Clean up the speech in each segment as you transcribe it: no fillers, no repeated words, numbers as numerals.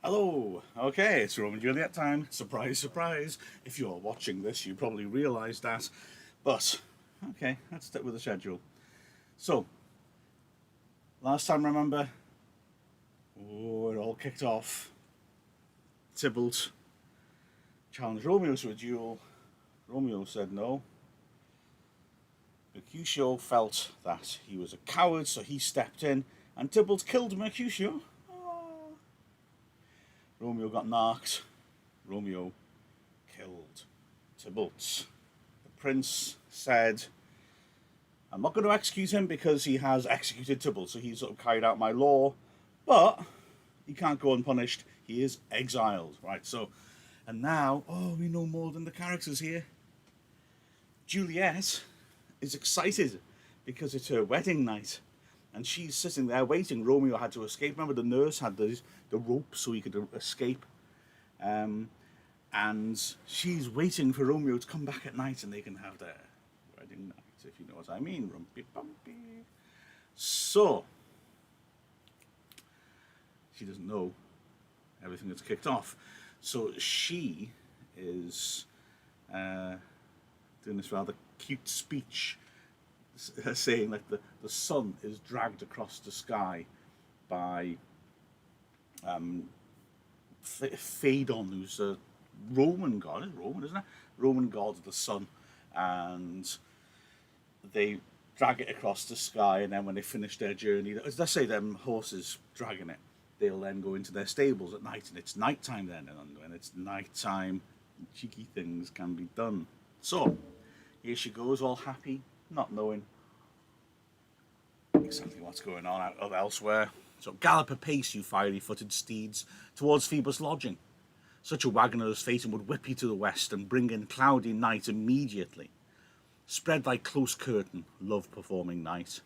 Hello, okay, it's Romeo and Juliet time. Surprise, surprise. If you're watching this, you probably realised that. But, okay, let's stick with the schedule. So, last time, remember, it all kicked off. Tybalt challenged Romeo to a duel. Romeo said no. Mercutio felt that he was a coward, so he stepped in, and Tybalt killed Mercutio. Oh. Romeo got knocked. Romeo killed Tybalt. The prince said, I'm not going to execute him because he has executed Tybalt, so he's sort of carried out my law, but he can't go unpunished. He is exiled, right? So, and now, we know more than the characters here. Juliet is excited because it's her wedding night, and she's sitting there waiting. Romeo had to escape. Remember, the nurse had the rope so he could escape. And she's waiting for Romeo to come back at night and they can have their wedding night, if you know what I mean. Rumpy bumpy. So, she doesn't know everything that's kicked off. So she is doing this rather cute speech saying that the sun is dragged across the sky by Phaedon, who's a Roman god. It's Roman, isn't it? Roman god of the sun. And they drag it across the sky, and then when they finish their journey, let's say them horses dragging it, they'll then go into their stables at night, and it's nighttime then, and when it's nighttime, cheeky things can be done. So, here she goes, all happy, not knowing exactly what's going on out elsewhere. So, gallop apace, you fiery-footed steeds, towards Phoebus' lodging. Such a wagoner as Phaeton would whip you to the west and bring in cloudy night immediately. Spread thy close curtain, love-performing night,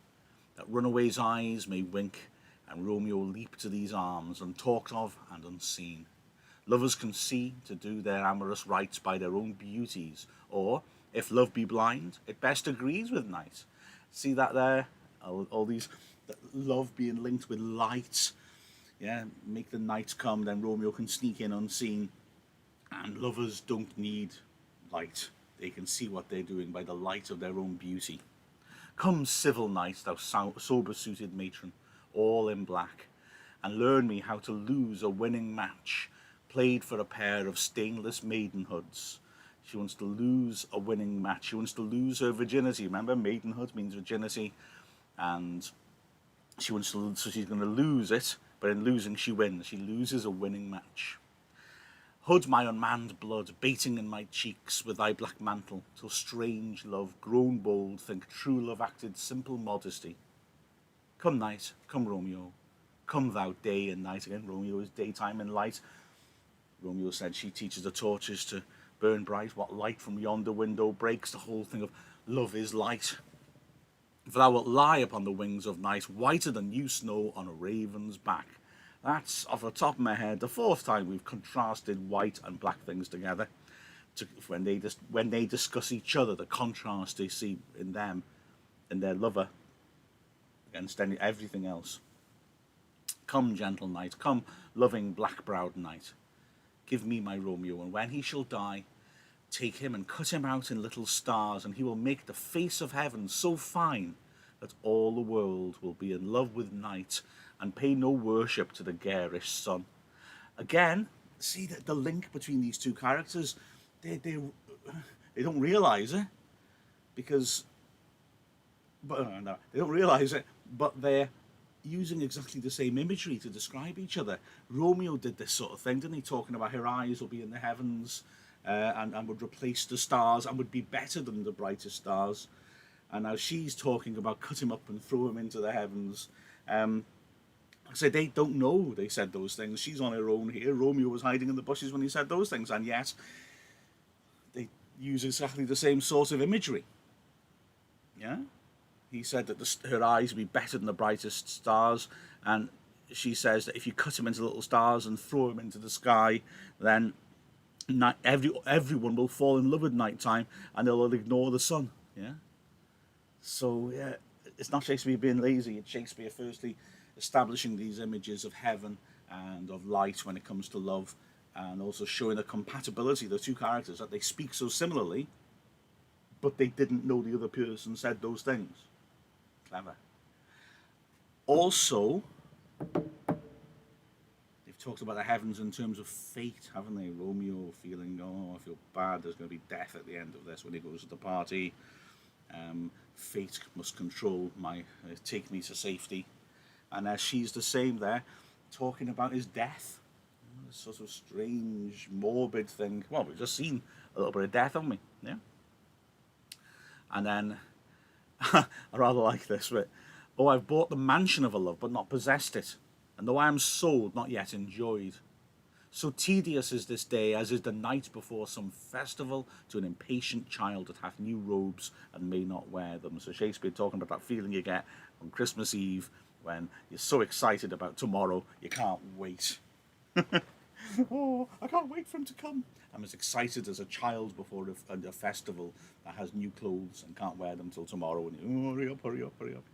that runaways' eyes may wink, and Romeo leap to these arms, untalked of and unseen. Lovers can see to do their amorous rites by their own beauties, or, if love be blind, it best agrees with night. See that there? All these, love being linked with light. Yeah, make the night come, then Romeo can sneak in unseen. And lovers don't need light. They can see what they're doing by the light of their own beauty. Come, civil knight, thou sober-suited matron, all in black, and learn me how to lose a winning match, played for a pair of stainless maidenhoods. She wants to lose a winning match. She wants to lose her virginity. Remember, maidenhood means virginity, and she wants to. So she's going to lose it, but in losing, she wins. She loses a winning match. Hood my unmanned blood, bating in my cheeks with thy black mantle, till strange love, grown bold, think true love acted simple modesty. Come night, come Romeo, come thou day and night. Again, Romeo is daytime and light. Romeo said she teaches the torches to burn bright. What light from yonder window breaks? The whole thing of love is light. For thou wilt lie upon the wings of night, whiter than new snow on a raven's back. That's, off the top of my head, the fourth time we've contrasted white and black things together. When they discuss each other, the contrast they see in them, in their lover, against everything else. Come, gentle night, come, loving black-browed night. Give me my Romeo, and when he shall die, take him and cut him out in little stars, and he will make the face of heaven so fine that all the world will be in love with night and pay no worship to the garish sun. Again, see the link between these two characters. They don't realise it because, no, they don't realise it, but they're using exactly the same imagery to describe each other. Romeo did this sort of thing, didn't he? Talking about her eyes will be in the heavens and would replace the stars and would be better than the brightest stars. And now she's talking about cut him up and throw him into the heavens. So they don't know they said those things. She's on her own here. Romeo was hiding in the bushes when he said those things, and yet they use exactly the same sort of imagery. Yeah? He said that her eyes would be better than the brightest stars, and she says that if you cut him into little stars and throw him into the sky, then everyone will fall in love with nighttime, and they'll ignore the sun. Yeah? So, yeah, it's not Shakespeare being lazy, it's Shakespeare firstly establishing these images of heaven and of light when it comes to love, and also showing the compatibility of the two characters, that they speak so similarly, but they didn't know the other person said those things. Clever. Also, they've talked about the heavens in terms of fate, haven't they? Romeo feeling, oh, I feel bad, there's going to be death at the end of this when he goes to the party. Fate must control take me to safety. And she's the same there, talking about his death. This sort of strange, morbid thing. Well, we've just seen a little bit of death, haven't we? Yeah. And then, I rather like this bit. Oh, I've bought the mansion of a love, but not possessed it. And though I am sold, not yet enjoyed. So tedious is this day, as is the night before some festival to an impatient child that hath new robes and may not wear them. So Shakespeare talking about that feeling you get on Christmas Eve when you're so excited about tomorrow, you can't wait. Oh, I can't wait for him to come. I'm as excited as a child before a festival that has new clothes and can't wear them till tomorrow. And you, oh, hurry up, hurry up, hurry up.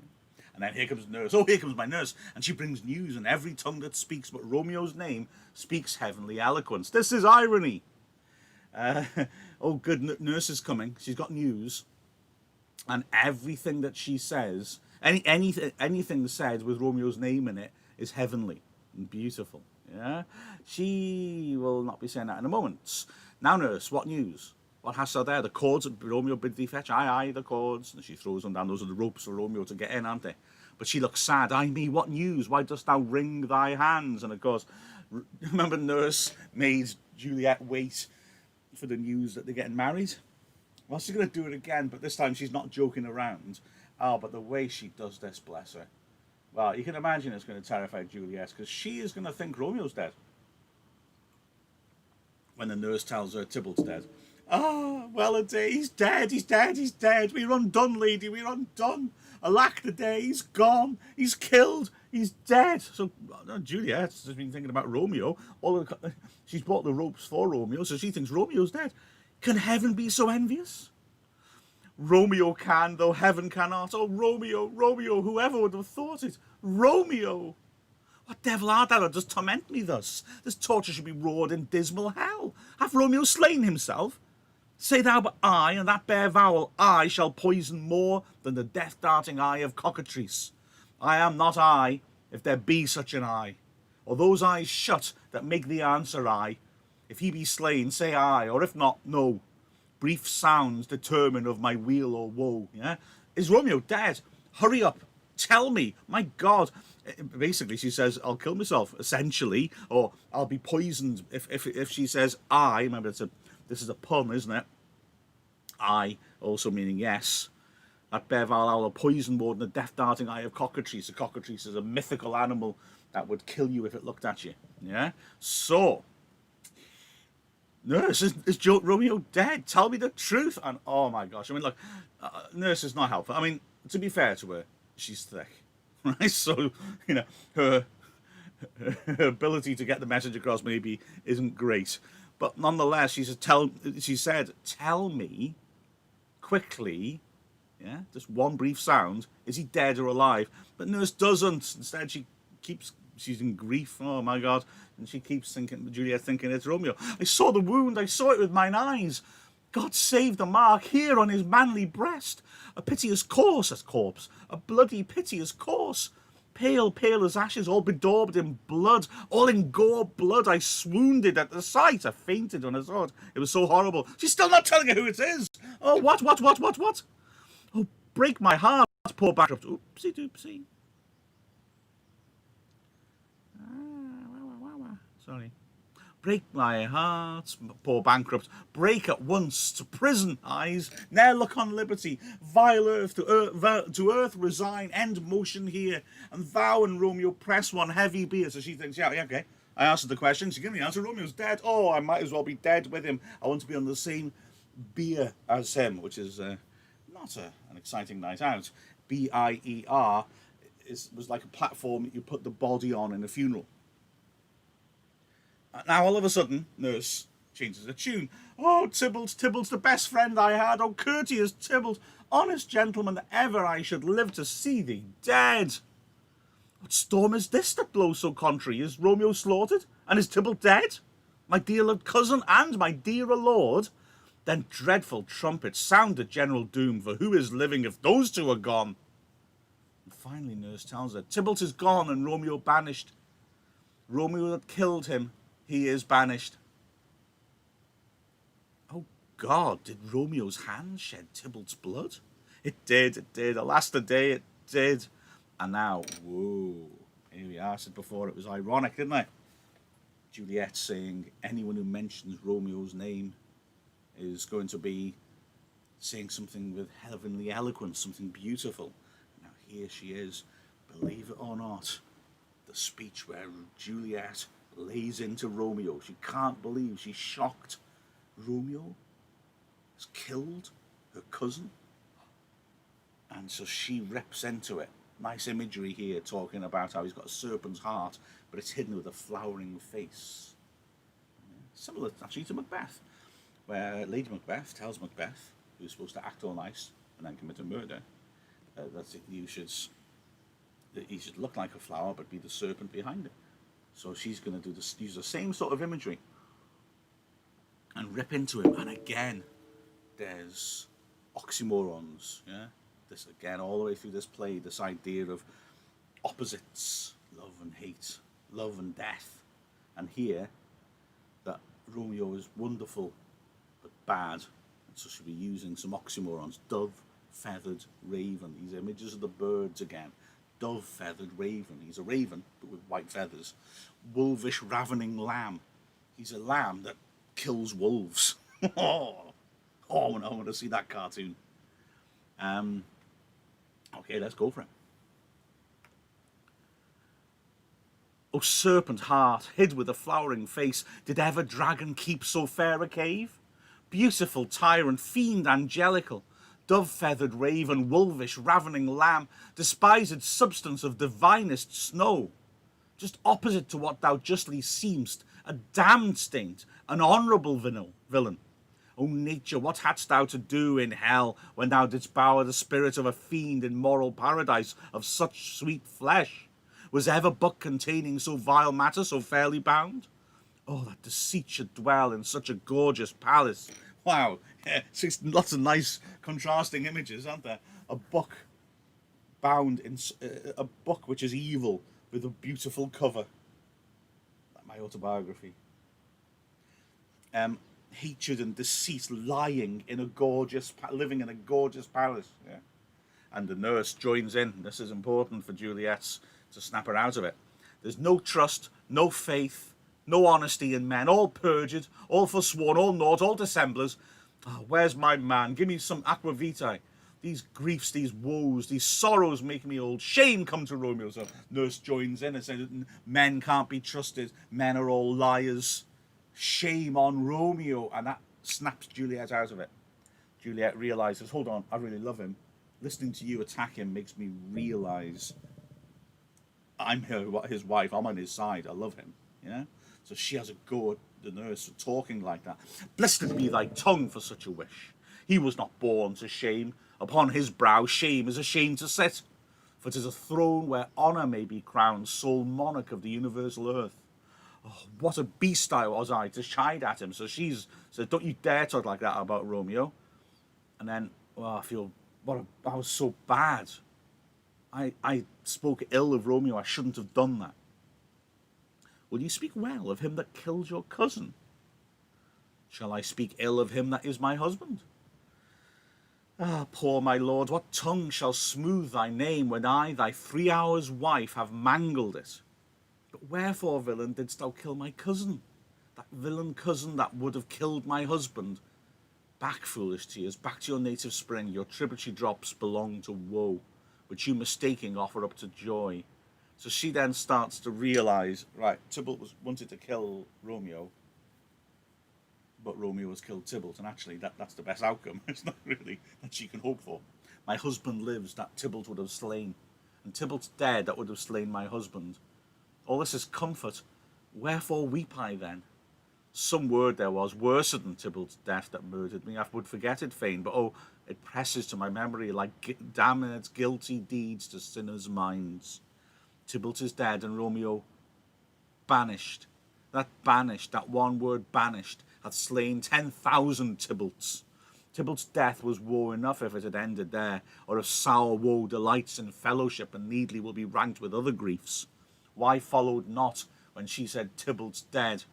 And then here comes the nurse. Oh, here comes my nurse. And she brings news, and every tongue that speaks but Romeo's name speaks heavenly eloquence. This is irony. Oh, good, nurse is coming. She's got news. And everything that she says, anything said with Romeo's name in it is heavenly and beautiful. Yeah, she will not be saying that in a moment. Now, nurse, what news? What hast thou there? The cords that Romeo bid thee fetch? Aye, aye, the cords. And she throws them down. Those are the ropes for Romeo to get in, aren't they? But she looks sad. Ay me, what news? Why dost thou wring thy hands? And of course, remember nurse made Juliet wait for the news that they're getting married? Well, she's going to do it again, but this time she's not joking around. Oh, but the way she does this, bless her. Well, you can imagine it's going to terrify Juliet, because she is going to think Romeo's dead. When the nurse tells her Tybalt's dead. Ah, well a day, he's dead, he's dead, he's dead. We're undone, lady, we're undone. Alack the day, he's gone, he's killed, he's dead. So Juliet's just been thinking about Romeo. She's bought the ropes for Romeo, so she thinks Romeo's dead. Can heaven be so envious? Romeo can, though heaven cannot. Oh, Romeo, Romeo, whoever would have thought it? Romeo! What devil art thou that dost torment me thus? This torture should be roared in dismal hell. Hath Romeo slain himself? Say thou but I, and that bare vowel I shall poison more than the death-darting eye of cockatrice. I am not I, if there be such an eye, or those eyes shut that make the answer I. If he be slain, say I, or if not, no. Brief sounds determine of my weal or woe. Yeah? Is Romeo dead? Hurry up. Tell me. My God. Basically, she says, I'll kill myself, essentially, or I'll be poisoned. If she says I, remember this is a pun, isn't it? I, also meaning yes. That Beval owl, poison more than the death-darting eye of cockatrice. A cockatrice is a mythical animal that would kill you if it looked at you. Yeah? So, nurse, is Romeo dead? Tell me the truth. And oh my gosh, I mean, look, nurse is not helpful. I mean, to be fair to her, she's thick, right? So, you know, her ability to get the message across maybe isn't great, but nonetheless, she said, tell me quickly, yeah, just one brief sound. Is he dead or alive? But nurse doesn't. Instead, she's in grief. Oh my God. And she keeps thinking, Juliet thinking, it's Romeo. I saw the wound, I saw it with mine eyes. God save the mark here on his manly breast. A piteous corse, as corpse, a bloody piteous corse. Pale, pale as ashes, all bedaubed in blood, all in gore blood. I swoonded at the sight. I fainted when I saw it. It was so horrible. She's still not telling her who it is. Oh, what? Oh, break my heart, poor bankrupt. Oopsie doopsie. Sorry. Break my heart, poor bankrupt. Break at once to prison, eyes. Ne'er look on liberty. Vile earth to earth resign. End motion here. And thou and Romeo press one heavy beer. So she thinks, yeah, okay. I answered the question. She gave me the answer. Romeo's dead. Oh, I might as well be dead with him. I want to be on the same beer as him, which is not an exciting night out. B-I-E-R was like a platform that you put the body on in a funeral. Now, all of a sudden, nurse changes the tune. Oh, Tybalt's the best friend I had. Oh, courteous Tybalt, honest gentleman that ever I should live to see thee dead. What storm is this that blows so contrary? Is Romeo slaughtered, and is Tybalt dead? My dear loved cousin, and my dearer lord? Then dreadful trumpets sound the general doom, for who is living if those two are gone? And finally nurse tells her, Tybalt is gone, and Romeo banished. Romeo that killed him, he is banished. Oh God, did Romeo's hand shed Tybalt's blood? It did. Alas the day, it did. And now, whoa, here we are. I said before it was ironic, didn't I? Juliet saying anyone who mentions Romeo's name is going to be saying something with heavenly eloquence, something beautiful. Now here she is, believe it or not, the speech where Juliet lays into Romeo. She can't believe, she's shocked. Romeo has killed her cousin. And so she rips into it. Nice imagery here, talking about how he's got a serpent's heart, but it's hidden with a flowering face. Similar actually to Macbeth, where Lady Macbeth tells Macbeth, who's supposed to act all nice and then commit a murder, that he should look like a flower but be the serpent behind it. So she's going to use the same sort of imagery and rip into him. And again, there's oxymorons, yeah. This again, all the way through this play, this idea of opposites, love and hate, love and death. And here, that Romeo is wonderful but bad, and so she'll be using some oxymorons. Dove, feathered, raven. These images of the birds again. Dove, feathered, raven. He's a raven, but with white feathers. Wolvish, ravening lamb. He's a lamb that kills wolves. I want to see that cartoon. Okay, let's go for it. O serpent heart, hid with a flowering face, did ever dragon keep so fair a cave? Beautiful tyrant, fiend angelical, dove-feathered raven, wolvish, ravening lamb, despised substance of divinest snow, just opposite to what thou justly seem'st, a damned saint, an honourable villain. O nature, what hadst thou to do in hell when thou didst bower the spirit of a fiend in moral paradise of such sweet flesh? Was ever book containing so vile matter so fairly bound? Oh, that deceit should dwell in such a gorgeous palace. Wow, yeah, lots of nice contrasting images, aren't there? A book bound in a book which is evil with a beautiful cover. Like my autobiography. Hatred and deceit lying in a gorgeous, living in a gorgeous palace. Yeah. And the nurse joins in. This is important for Juliet to snap her out of it. There's no trust, no faith, no honesty in men, all perjured, all forsworn, all naught, all dissemblers. Oh, where's my man? Give me some aqua vitae. These griefs, these woes, these sorrows make me old. Shame come to Romeo. So nurse joins in and says, men can't be trusted. Men are all liars. Shame on Romeo. And that snaps Juliet out of it. Juliet realizes, hold on, I really love him. Listening to you attack him makes me realize I'm his wife. I'm on his side. I love him. Yeah. So she has a go at the nurse for talking like that. Blessed be thy tongue for such a wish. He was not born to shame. Upon his brow shame is a shame to sit. For 'tis a throne where honour may be crowned, sole monarch of the universal earth. Oh, what a beast I was to chide at him. So she's said, don't you dare talk like that about Romeo. And then, well, I feel, I was so bad. I spoke ill of Romeo. I shouldn't have done that. Will you speak well of him that killed your cousin? Shall I speak ill of him that is my husband? Ah, poor my lord, what tongue shall smooth thy name when I, thy 3 hours' wife, have mangled it? But wherefore, villain, didst thou kill my cousin? That villain cousin that would have killed my husband. Back, foolish tears, back to your native spring. Your tributary drops belong to woe, which you mistaking offer up to joy. So she then starts to realise, right, Tybalt wanted to kill Romeo, but Romeo has killed Tybalt, and actually that's the best outcome. It's not really that she can hope for. My husband lives, that Tybalt would have slain, and Tybalt's dead, that would have slain my husband. All this is comfort. Wherefore weep I then? Some word there was worse than Tybalt's death that murdered me. I would forget it fain, but oh, it presses to my memory like damn its guilty deeds to sinners' minds. Tybalt is dead and Romeo banished. That banished, that one word banished, hath slain 10,000 Tybalts. Tybalt's death was woe enough if it had ended there, or if sour woe delights in fellowship and needly will be ranked with other griefs. Why followed not when she said Tybalt's dead?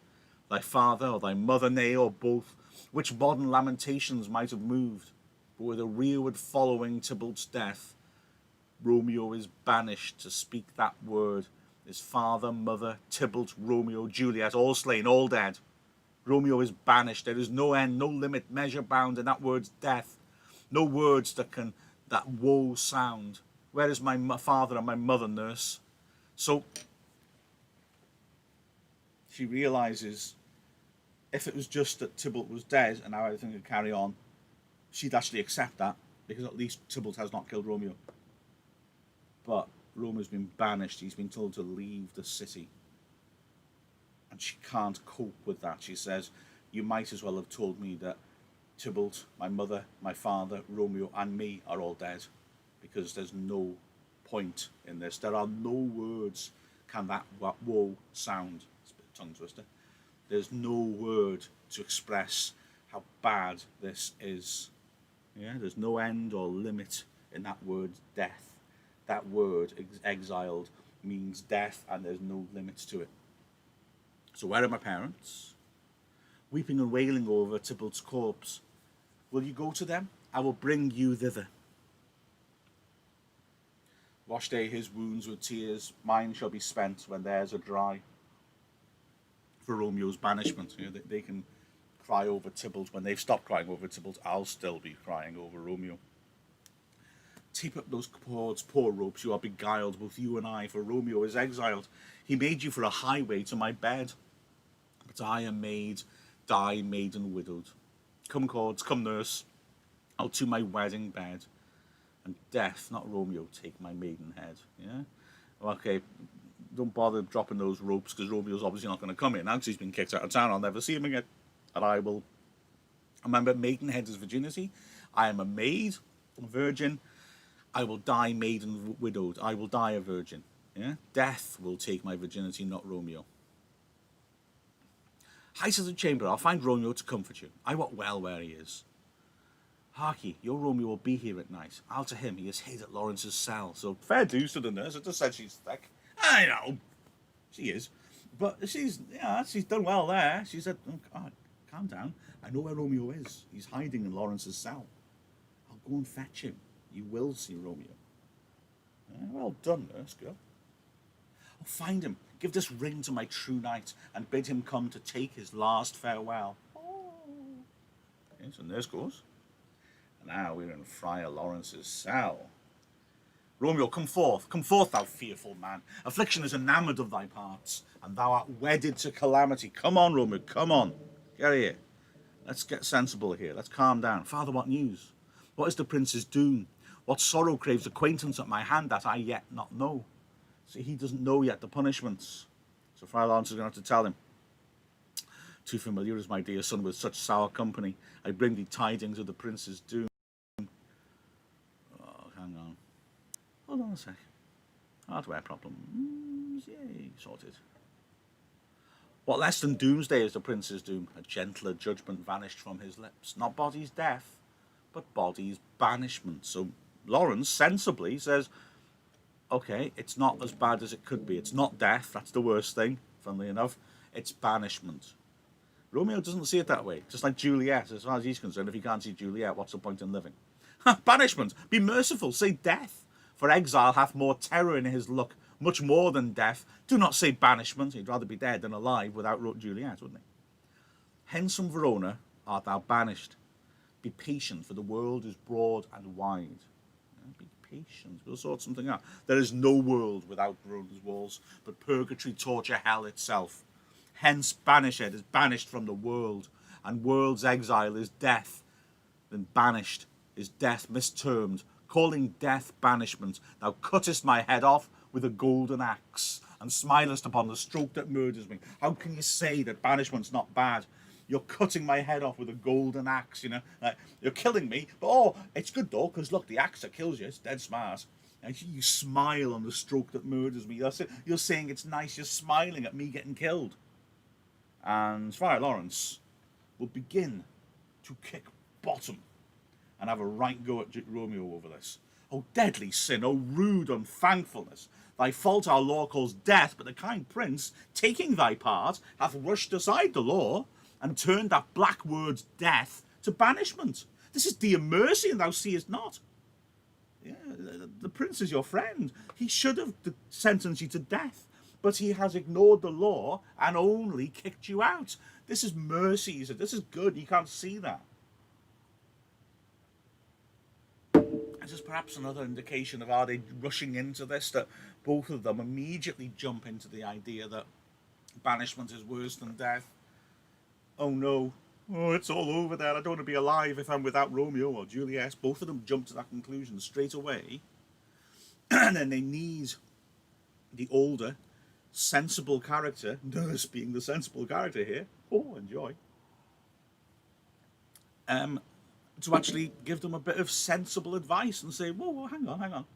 Thy father or thy mother, nay, or both, which modern lamentations might have moved, but with a rearward following Tybalt's death, Romeo is banished to speak that word. His father, mother, Tybalt, Romeo, Juliet, all slain, all dead. Romeo is banished. There is no end, no limit, measure bound in that word's death. No words that can that woe sound. Where is my father and my mother, nurse? So she realizes if it was just that Tybalt was dead and now everything could carry on, she'd actually accept that, because at least Tybalt has not killed Romeo. But Romeo's been banished. He's been told to leave the city. And she can't cope with that. She says, you might as well have told me that Tybalt, my mother, my father, Romeo, and me are all dead, because there's no point in this. There are no words can that woe sound. It's a bit of a tongue twister. There's no word to express how bad this is. Yeah, there's no end or limit in that word death. That word, exiled, means death, and there's no limits to it. So where are my parents? Weeping and wailing over Tybalt's corpse. Will you go to them? I will bring you thither. Wash they his wounds with tears. Mine shall be spent when theirs are dry. For Romeo's banishment, you know, they can cry over Tybalt. When they've stopped crying over Tybalt, I'll still be crying over Romeo. Tape up those cords, poor ropes, you are beguiled, both you and I, for Romeo is exiled. He made you for a highway to my bed. But I am made, die maiden widowed. Come cords, come nurse, I'll to my wedding bed. And death, not Romeo, take my maidenhead. Yeah? Okay, don't bother dropping those ropes, because Romeo's obviously not going to come here now, because he's been kicked out of town. I'll never see him again. And I will remember, maidenhead is virginity. I am a maid, a virgin. I will die maiden widowed. I will die a virgin. Yeah? Death will take my virginity, not Romeo. Hie to the chamber. I'll find Romeo to comfort you. I wot well where he is. Hark ye, your Romeo will be here at night. I'll to him. He is hid at Lawrence's cell. So fair dues to the nurse. I just said she's thick. I know. She is. But she's done well there. She said, oh God, calm down. I know where Romeo is. He's hiding in Lawrence's cell. I'll go and fetch him. You will see Romeo. Well done, nurse girl. Oh, find him. Give this ring to my true knight, and bid him come to take his last farewell. Oh. Okay, so nurse goes. And now we're in Friar Lawrence's cell. Romeo, come forth, thou fearful man. Affliction is enamoured of thy parts, and thou art wedded to calamity. Come on, Romeo, come on. Get here. Let's get sensible here. Let's calm down. Father, what news? What is the prince's doom? What sorrow craves acquaintance at my hand that I yet not know? See, he doesn't know yet the punishments. So Friar Lawrence is going to have to tell him. Too familiar is my dear son with such sour company. I bring thee tidings of the prince's doom. Oh, hang on. Hold on a sec. Hardware problems. Yay, sorted. What less than doomsday is the prince's doom? A gentler judgment vanished from his lips. Not body's death, but body's banishment. So Lawrence sensibly says, okay, it's not as bad as it could be. It's not death, that's the worst thing, funnily enough. It's banishment. Romeo doesn't see it that way. Just like Juliet, as far as he's concerned, if he can't see Juliet, what's the point in living? Banishment. Be merciful, say death. For exile hath more terror in his look, much more than death. Do not say banishment. He'd rather be dead than alive without Juliet, wouldn't he? Hence from Verona art thou banished. Be patient, for the world is broad and wide. Be patient. We'll sort something out. There is no world without Verona's walls, but purgatory, torture, hell itself. Hence banished is banished from the world, and world's exile is death. Then banished is death mistermed, calling death banishment. Thou cuttest my head off with a golden axe, and smilest upon the stroke that murders me. How can you say that banishment's not bad? You're cutting my head off with a golden axe, you know. Like, you're killing me, but oh, it's good though, because look, the axe that kills you, it's dead smart. Actually, you smile on the stroke that murders me. You're saying it's nice. You're smiling at me getting killed. And Friar Lawrence will begin to kick bottom and have a right go at Romeo over this. O deadly sin, O rude unthankfulness! Thy fault our law calls death, but the kind prince, taking thy part, hath rushed aside the law, and turned that black word death to banishment. This is dear mercy, and thou seest not. Yeah, the prince is your friend. He should have sentenced you to death, but he has ignored the law and only kicked you out. This is mercy, he said. This is good. You can't see that. This is perhaps another indication of, are they rushing into this, that both of them immediately jump into the idea that banishment is worse than death. Oh no, oh, it's all over there. I don't want to be alive if I'm without Romeo or Juliet. Both of them jump to that conclusion straight away. And then they need the older, sensible character, Nurse being the sensible character here, oh, enjoy, to actually give them a bit of sensible advice and say, whoa, hang on.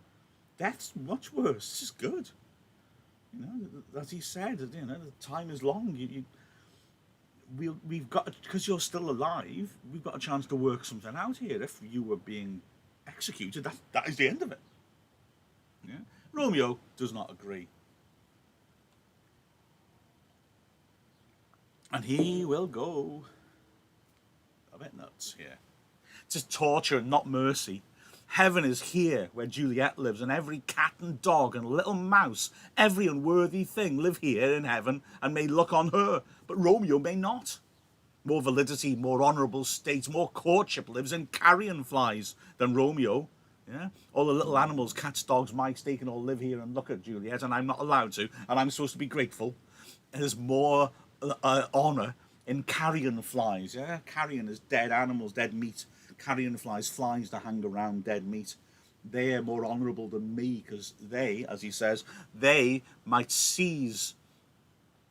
Death's much worse. This is good. You know, as he said, you know, the time is long. We've got, because you're still alive, we've got a chance to work something out here. If you were being executed, that is the end of it. Yeah? Romeo does not agree. And he will go a bit nuts here. It's torture, not mercy. Heaven is here where Juliet lives, and every cat and dog and little mouse, every unworthy thing live here in heaven and may look on her, but Romeo may not. More validity, more honourable state, more courtship lives in carrion flies than Romeo. Yeah? All the little animals, cats, dogs, mice, they can all live here and look at Juliet, and I'm not allowed to, and I'm supposed to be grateful. There's more honour in carrion flies. Yeah? Carrion is dead animals, dead meat. Carrion flies, flies that hang around dead meat. They are more honourable than me, because they, as he says, they might seize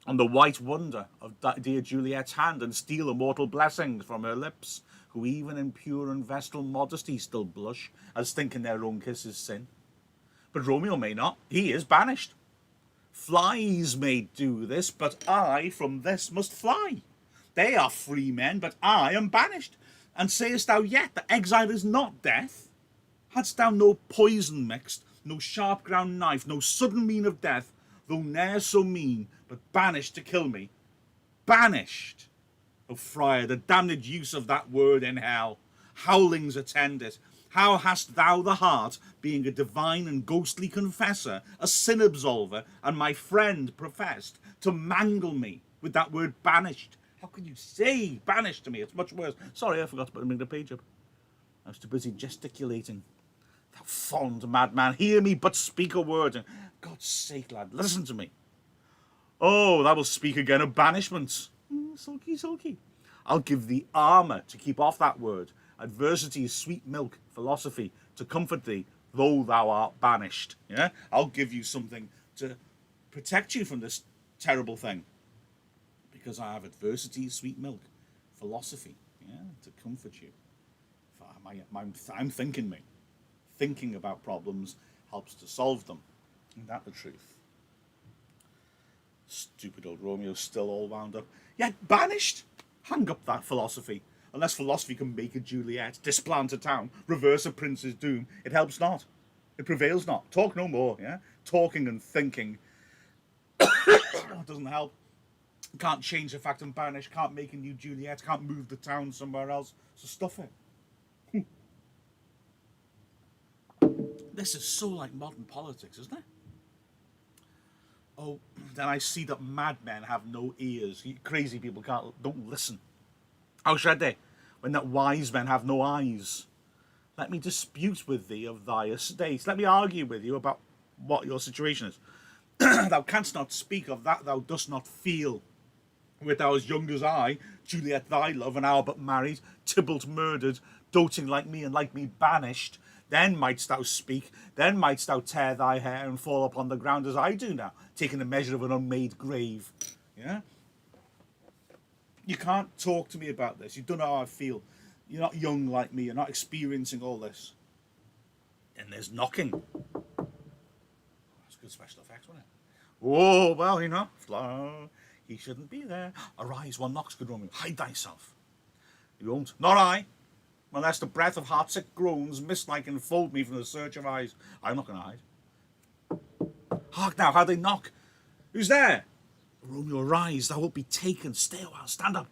on the white wonder of dear Juliet's hand and steal immortal blessings from her lips, who even in pure and vestal modesty still blush, as thinking their own kiss is sin. But Romeo may not. He is banished. Flies may do this, but I from this must fly. They are free men, but I am banished. And sayest thou yet that exile is not death? Hadst thou no poison mixed, no sharp ground knife, no sudden mean of death, though ne'er so mean, but banished to kill me? Banished! O friar, the damned use of that word in hell. Howlings attend it. How hast thou the heart, being a divine and ghostly confessor, a sin absolver, and my friend professed, to mangle me with that word banished? How could you say banished to me? It's much worse. Sorry, I forgot to bring the page up. I was too busy gesticulating. Thou fond madman, hear me but speak a word. And God's sake, lad, listen to me. Oh, thou wilt speak again of banishment. Sulky, sulky. I'll give thee armour to keep off that word. Adversity is sweet milk, philosophy, to comfort thee, though thou art banished. Yeah? I'll give you something to protect you from this terrible thing. Because I have adversity, sweet milk, philosophy, yeah, to comfort you. I'm thinking me. Thinking about problems helps to solve them. Isn't that the truth? Stupid old Romeo's still all wound up. Yet banished? Hang up that philosophy. Unless philosophy can make a Juliet, displant a town, reverse a prince's doom, it helps not. It prevails not. Talk no more, yeah? Talking and thinking doesn't help. Can't change the fact I'm banished, can't make a new Juliet, can't move the town somewhere else, so stuff it. This is so like modern politics, isn't it? Oh, then I see that madmen have no ears. Crazy people don't listen. How should they, when that wise men have no eyes? Let me dispute with thee of thy estate. Let me argue with you about what your situation is. Thou canst not speak of that thou dost not feel. Wert thou as young as I, Juliet thy love, and our but married, Tybalt murdered, doting like me and like me banished, then mightst thou speak, then mightst thou tear thy hair and fall upon the ground as I do now, taking the measure of an unmade grave. Yeah? You can't talk to me about this. You don't know how I feel. You're not young like me. You're not experiencing all this. And there's knocking. Good special effects, wasn't it? Oh, well, he knocks. He shouldn't be there. Arise, one knocks, good Romeo. Hide thyself. You won't. Not I. Unless the breath of heartsick groans mist-like enfold me from the search of eyes. I'm not going to hide. Hark now, how they knock. Who's there? Romeo, arise, thou wilt be taken. Stay a while, stand up.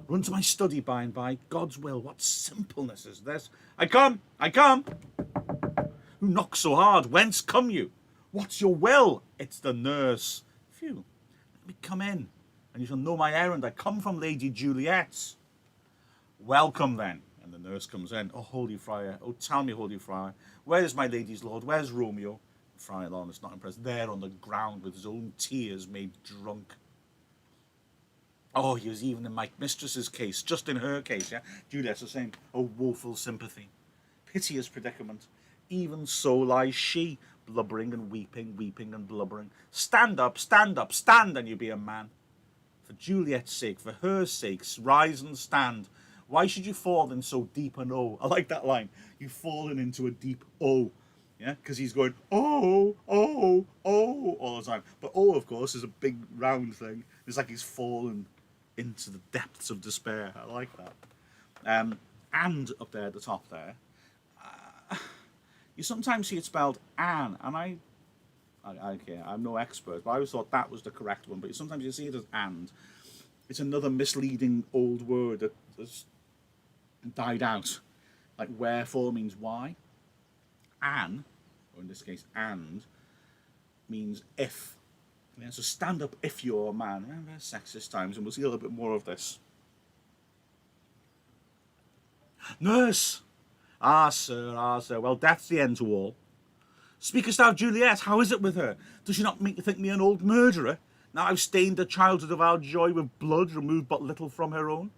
Run to my study by and by. God's will, what simpleness is this? I come, I come. Who knocks so hard? Whence come you? What's your will? It's the nurse. Phew, let me come in, and you shall know my errand. I come from Lady Juliet's. Welcome then. And the nurse comes in. Oh, holy friar, oh, tell me, holy friar, where is my lady's lord? Where's Romeo? Friar Lawrence, not impressed, there on the ground with his own tears made drunk. Oh, he was even in my mistress's case, just in her case, yeah? Juliet's the same. Oh, woeful sympathy, piteous predicament. Even so lies she, blubbering and weeping, weeping and blubbering. Stand up, and you be a man. For Juliet's sake, for her sake, rise and stand. Why should you fall in so deep an O? I like that line. You've fallen into a deep O. Yeah, because he's going, oh, oh, oh, all the time. But oh, of course, is a big round thing. It's like he's fallen into the depths of despair. I like that. And up there at the top there, you sometimes see it spelled Anne, and I'm no expert, but I always thought that was the correct one. But sometimes you see it as and. It's another misleading old word that has died out. Like wherefore means why. An, or in this case and, means if. Yeah, so stand up if you're a man. Remember sexist times, and we'll see a little bit more of this. Nurse! Ah, sir, well, death's the end to all. Speakest thou of Juliet? How is it with her? Does she not make you think me an old murderer? Now I've stained the childhood of our joy with blood, removed but little from her own.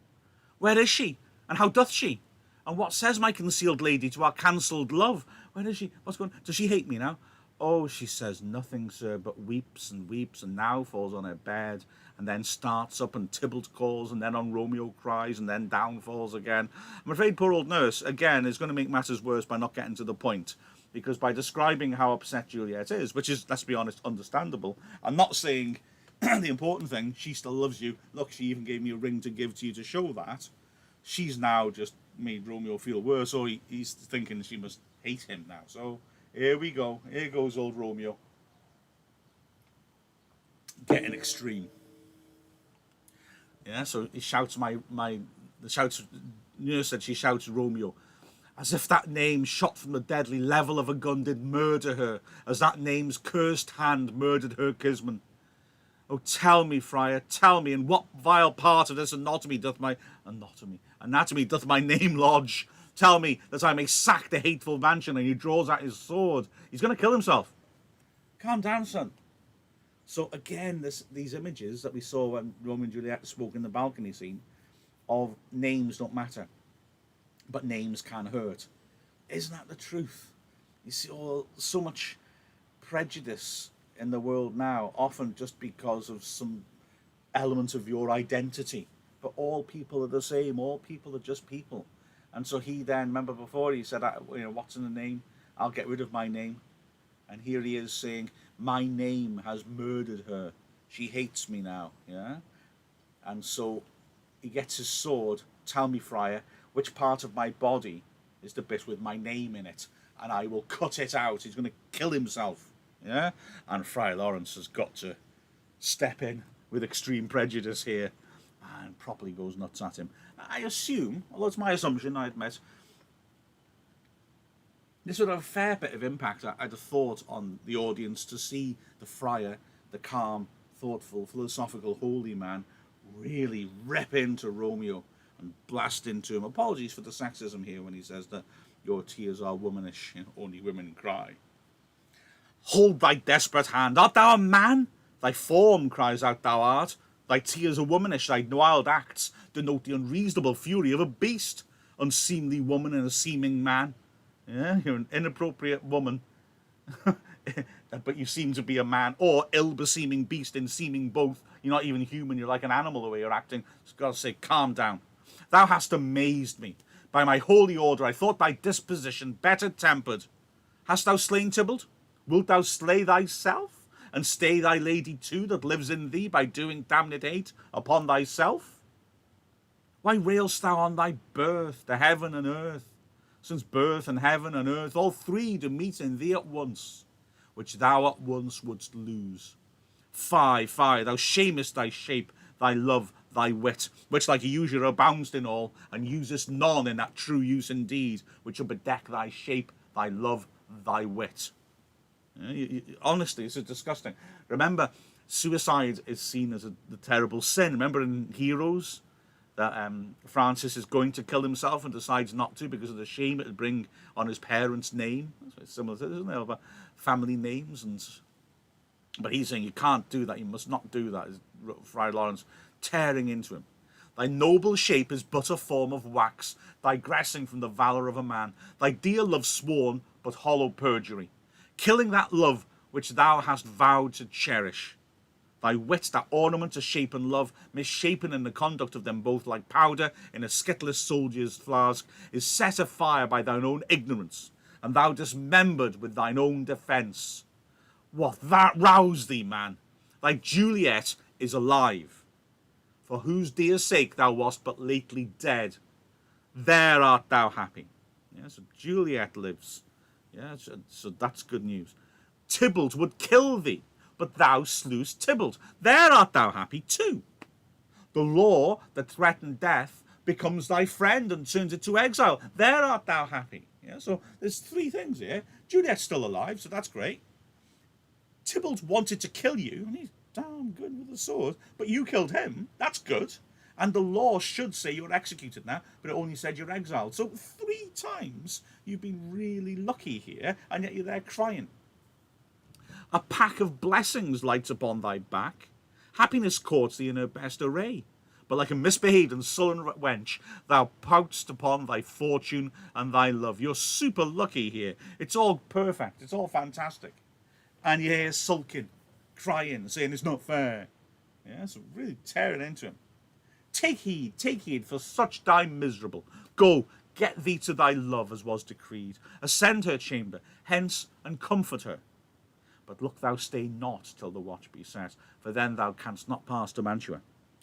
Where is she? And how doth she? And what says my concealed lady to our cancelled love? Where is she? What's going on? Does she hate me now? Oh, she says nothing, sir, but weeps, and now falls on her bed, and then starts up, and Tybalt calls, and then on Romeo cries, and then down falls again. I'm afraid poor old nurse, again, is going to make matters worse by not getting to the point, because by describing how upset Juliet is, which is, let's be honest, understandable, I'm not saying the important thing, she still loves you. Look, she even gave me a ring to give to you to show that. She's now just made Romeo feel worse, or he's thinking she must hate him now. So here we go. Here goes old Romeo. Getting extreme. Yeah, so he shouts nurse said she shouts Romeo, as if that name shot from the deadly level of a gun did murder her, as that name's cursed hand murdered her kinsman. Oh, tell me, friar, tell me, in what vile part of this anatomy doth my name lodge? Tell me that I may sack the hateful mansion. And he draws out his sword. He's going to kill himself. Calm down, son. So again, these images that we saw when Romeo and Juliet spoke in the balcony scene of names don't matter, but names can hurt. Isn't that the truth? You see so much prejudice in the world now, often just because of some element of your identity. But all people are the same. All people are just people. And so he then, remember before he said, what's in the name? I'll get rid of my name. And here he is saying, my name has murdered her. She hates me now. Yeah. And so he gets his sword. Tell me, friar, which part of my body is the bit with my name in it, and I will cut it out. He's going to kill himself. Yeah, and Friar Lawrence has got to step in with extreme prejudice here and properly goes nuts at him. I assume, although it's my assumption, I admit, this would have a fair bit of impact, I'd have thought, on the audience to see the friar, the calm, thoughtful, philosophical, holy man, really rip into Romeo and blast into him. Apologies for the sexism here when he says that your tears are womanish, only women cry. Hold thy desperate hand. Art thou a man? Thy form cries out thou art. Thy tears are womanish. Thy wild acts denote the unreasonable fury of a beast. Unseemly woman and a seeming man. Yeah, you're an inappropriate woman, but you seem to be a man, or ill-beseeming beast in seeming both. You're not even human. You're like an animal the way you're acting. Just gotta say, calm down. Thou hast amazed me. By my holy order, I thought thy disposition better tempered. Hast thou slain Tybalt? Wilt thou slay thyself, and stay thy lady too that lives in thee by doing damned hate upon thyself? Why railst thou on thy birth, to heaven and earth, since birth and heaven and earth, all three do meet in thee at once, which thou at once wouldst lose? Fie, fie, thou shamest thy shape, thy love, thy wit, which like a usurer aboundst in all, and usest none in that true use indeed, which shall bedeck thy shape, thy love, thy wit. Honestly, this is disgusting. Remember, suicide is seen as the terrible sin. Remember in Heroes that Francis is going to kill himself and decides not to because of the shame it would bring on his parents' name. That's what it's similar to, isn't it? Over family names. But he's saying you can't do that. You must not do that. Friar Lawrence tearing into him. Thy noble shape is but a form of wax, digressing from the valour of a man. Thy dear love sworn, but hollow perjury, killing that love which thou hast vowed to cherish. Thy wit, that ornament to shape and love, misshapen in the conduct of them both, like powder in a skitless soldier's flask, is set afire by thine own ignorance, and thou dismembered with thine own defence. What, that rouse thee, man? Thy Juliet is alive, for whose dear sake thou wast but lately dead. There art thou happy. Yeah, so Juliet lives. Yeah, so that's good news. Tybalt would kill thee, but thou slewest Tybalt. There art thou happy too. The law that threatened death becomes thy friend and turns it to exile. There art thou happy. Yeah, so there's three things here. Juliet's still alive, so that's great. Tybalt wanted to kill you, and he's damn good with the sword, but you killed him. That's good. And the law should say you're executed now, but it only said you're exiled. So 3 times you've been really lucky here, and yet you're there crying. A pack of blessings lights upon thy back. Happiness courts thee in her best array. But like a misbehaved and sullen wench, thou poutst upon thy fortune and thy love. You're super lucky here. It's all perfect. It's all fantastic. And you're here sulking, crying, saying it's not fair. Yeah, so really tearing into him. Take heed, for such die miserable. Go, get thee to thy love, as was decreed. Ascend her chamber, hence, and comfort her. But look thou stay not till the watch be set, for then thou canst not pass to Mantua,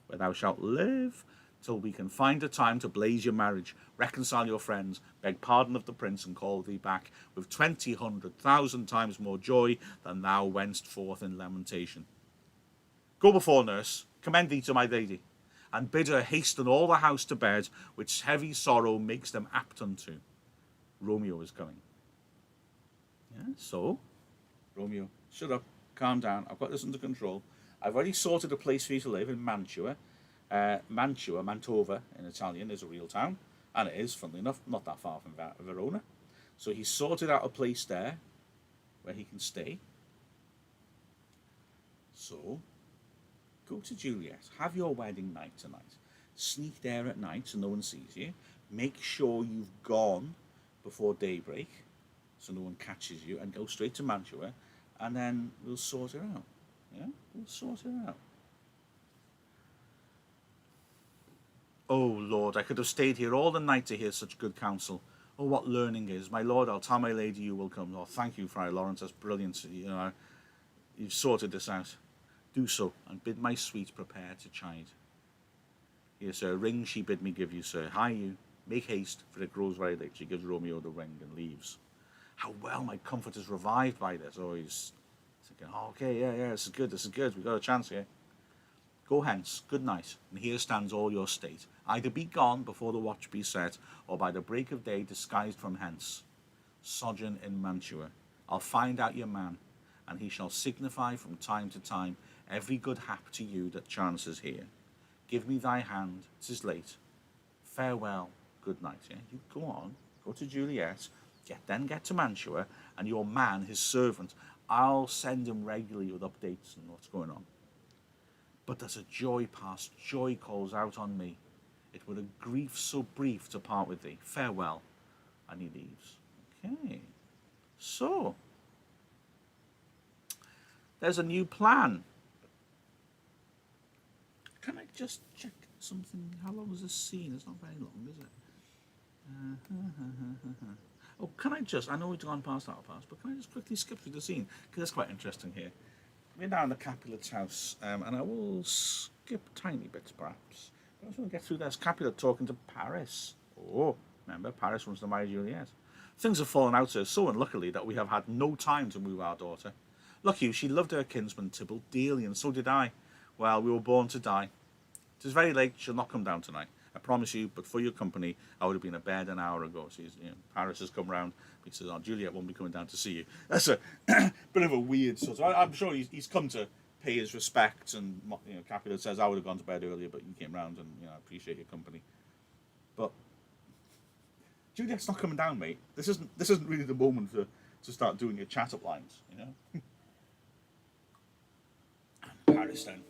where thou shalt live till we can find a time to blaze your marriage, reconcile your friends, beg pardon of the prince, and call thee back with 1,000 times more joy than thou wentst forth in lamentation. Go before, nurse, commend thee to my lady, and bid her hasten all the house to bed, which heavy sorrow makes them apt unto. Romeo is coming. Yeah, so, Romeo, shut up, calm down, I've got this under control. I've already sorted a place for you to live in Mantua. Mantova in Italian is a real town, and it is, funnily enough, not that far from Verona. So he's sorted out a place there where he can stay. So, go to Juliet, have your wedding night tonight. Sneak there at night so no one sees you. Make sure you've gone before daybreak so no one catches you, and go straight to Mantua, and then we'll sort it out. Yeah, we'll sort it out. Oh, Lord, I could have stayed here all the night to hear such good counsel. Oh, what learning is. My Lord, I'll tell my lady you will come. Oh, thank you, Friar Lawrence, that's brilliant. You know, you've sorted this out. Do so, and bid my sweet prepare to chide. Here, sir, a ring she bid me give you, sir. Hie you, make haste, for it grows very late. She gives Romeo the ring and leaves. How well my comfort is revived by this. Oh, he's thinking, oh, okay, yeah, this is good, we've got a chance here. Go hence, good night, and here stands all your state. Either be gone before the watch be set, or by the break of day disguised from hence. Sojourn in Mantua. I'll find out your man, and he shall signify from time to time every good hap to you that chances here. Give me thy hand, 'tis late. Farewell, good night. Yeah? You go on, go to Juliet, get to Mantua, and your man, his servant, I'll send him regularly with updates and what's going on. But as a joy past, joy calls out on me. It were a grief so brief to part with thee. Farewell. And he leaves. Okay. So, there's a new plan. Can I just check something? How long is this scene? It's not very long, is it? Oh, can I just, I know we've gone past our past, but can I just quickly skip through the scene? Because that's quite interesting here. We're now in the Capulet's house, and I will skip tiny bits, perhaps. But I just want to get through this. Capulet talking to Paris. Oh, remember, Paris wants to marry Juliet. Things have fallen out so unluckily that we have had no time to move our daughter. Lucky, she loved her kinsman Tybalt dearly, and so did I. Well, we were born to die. It is very late. She'll not come down tonight. I promise you, but for your company, I would have been in bed an hour ago. She's, Paris has come round. He says, "Oh, Juliet won't be coming down to see you." That's a bit of a weird sort of. I'm sure he's come to pay his respects, and Capulet says, "I would have gone to bed earlier, but you came round, and I appreciate your company." But Juliet's not coming down, mate. This isn't really the moment to start doing your chat-up lines, Paris then,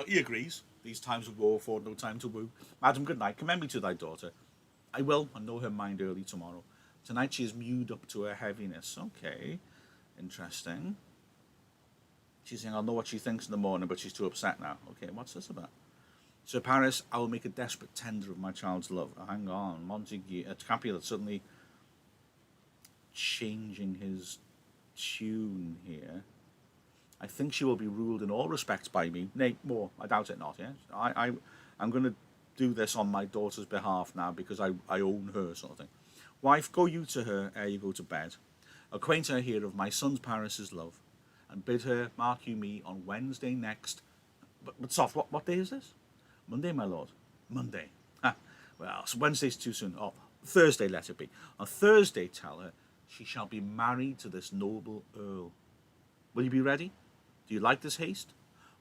he agrees. These times of war afford no time to woo. Madam, good night. Commend me to thy daughter. I will, and know her mind early tomorrow. Tonight she is mewed up to her heaviness. Okay, interesting. She's saying, I'll know what she thinks in the morning, but she's too upset now. Okay, what's this about? Sir Paris, I will make a desperate tender of my child's love. Oh, hang on, Montague, Capulet suddenly changing his tune here. I think she will be ruled in all respects by me. Nay, more, I doubt it not, yes? I'm going to do this on my daughter's behalf now because I own her, sort of thing. Wife, go you to her ere you go to bed. Acquaint her here of my son's Paris's love, and bid her mark you me on Wednesday next. But soft, what day is this? Monday, my lord. Monday. Well, so Wednesday's too soon. Oh, Thursday let it be. On Thursday tell her she shall be married to this noble earl. Will you be ready? Do you like this haste?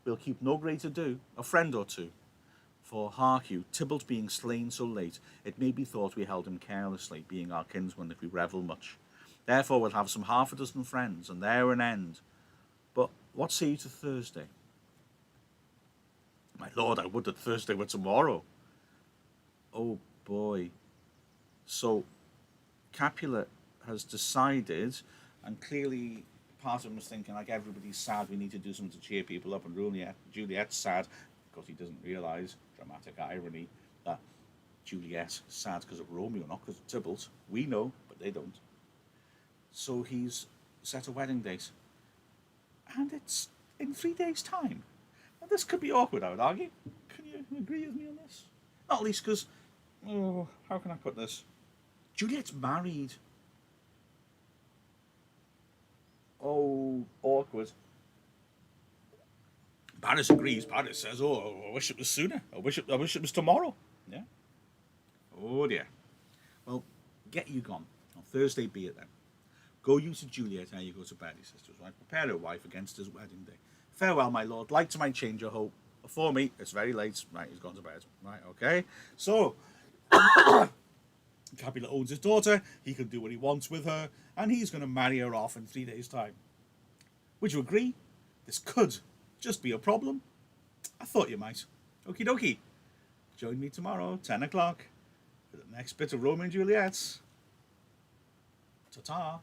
We'll keep no great ado, a friend or two. For hark you, Tybalt being slain so late, it may be thought we held him carelessly, being our kinsman if we revel much. Therefore we'll have some half a dozen friends, and there an end. But what say you to Thursday? My lord, I would that Thursday were tomorrow. Oh boy. So Capulet has decided, and clearly part of him was thinking, like, everybody's sad, we need to do something to cheer people up, and Juliet's sad because he doesn't realise, dramatic irony, that Juliet's sad because of Romeo, not because of Tybalt. We know, but they don't. So he's set a wedding date, and it's in 3 days' time. Now, this could be awkward, I would argue. Can you agree with me on this? Not least because, how can I put this? Juliet's married. Oh, awkward. Paris agrees. Paris says, "Oh, I wish it was sooner. I wish it was tomorrow." Yeah. Oh dear. Well, get you gone. On Thursday be it then. Go you to Juliet ere you go to bed, he says to his wife. Prepare her wife against his wedding day. Farewell, my lord. Light to my change your hope. Before me, it's very late. Right, he's gone to bed. Right, okay. So Capulet owns his daughter. He can do what he wants with her, and he's going to marry her off in 3 days' time. Would you agree? This could just be a problem. I thought you might. Okie dokie. Join me tomorrow, 10 o'clock, for the next bit of Romeo and Juliet. Ta-ta.